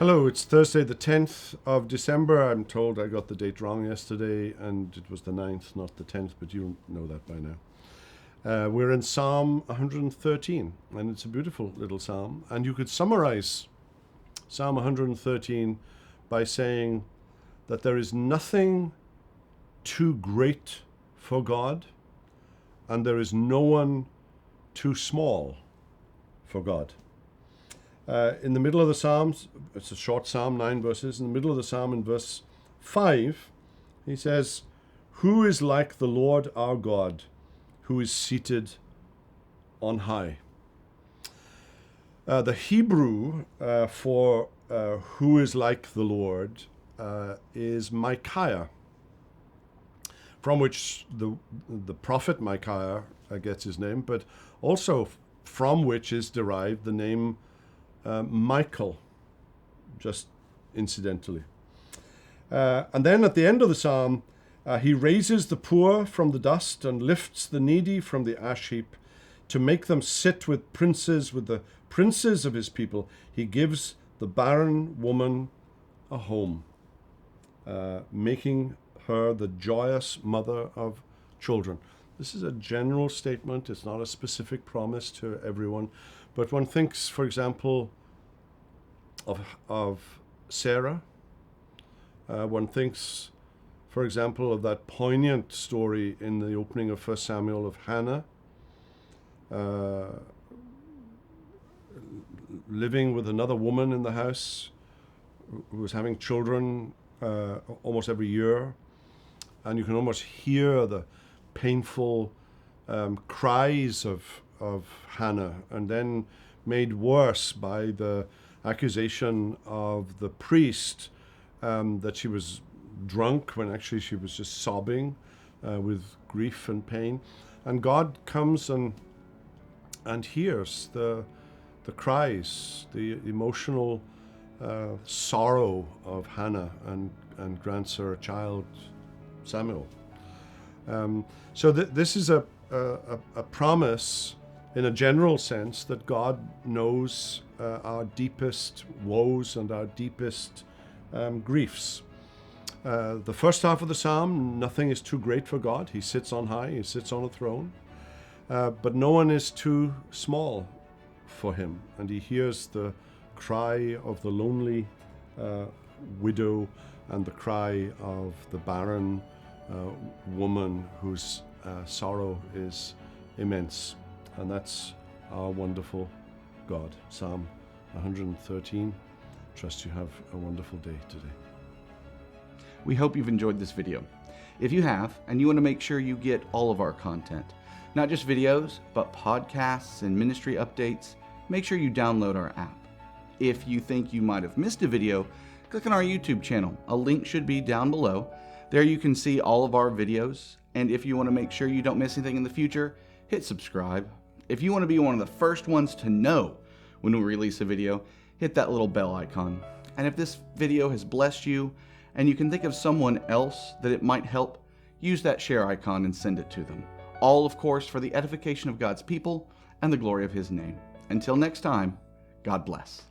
Hello, it's Thursday the 10th of December. I'm told I got the date wrong yesterday and it was the 9th, not the 10th, but you know that by now. We're in Psalm 113 and it's a beautiful little psalm. And you could summarize Psalm 113 by saying that there is nothing too great for God and there is no one too small for God. In the middle of the Psalms, it's a short psalm, 9 verses. In the middle of the psalm, in verse 5, he says, "Who is like the Lord our God, who is seated on high?" The Hebrew for who is like the Lord is Micaiah, from which the prophet Micaiah gets his name, but also from which is derived the name Michael, just incidentally. And then at the end of the psalm, he raises the poor from the dust and lifts the needy from the ash heap to make them sit with the princes of his people. He gives the barren woman a home, making her the joyous mother of children. This is a general statement. It's not a specific promise to everyone. But one thinks, for example, of Sarah. One thinks, for example, of that poignant story in the opening of 1 Samuel of Hannah, living with another woman in the house who was having children almost every year. And you can almost hear the painful cries of Hannah, and then made worse by the accusation of the priest that she was drunk when actually she was just sobbing with grief and pain. And God comes and hears the cries, the emotional sorrow of Hannah, and grants her a child, Samuel. So this is a promise in a general sense that God knows our deepest woes and our deepest griefs. The first half of the psalm, nothing is too great for God. He sits on high, he sits on a throne, but no one is too small for him. And he hears the cry of the lonely widow and the cry of the barren woman whose sorrow is immense. And that's our wonderful God. Psalm 113. Trust you have a wonderful day today. We hope you've enjoyed this video. If you have, and you want to make sure you get all of our content, not just videos, but podcasts and ministry updates, make sure you download our app. If you think you might have missed a video, click on our YouTube channel. A link should be down below. There you can see all of our videos. And if you want to make sure you don't miss anything in the future, hit subscribe. If you want to be one of the first ones to know when we release a video, hit that little bell icon. And if this video has blessed you and you can think of someone else that it might help, use that share icon and send it to them. All, of course, for the edification of God's people and the glory of His name. Until next time, God bless.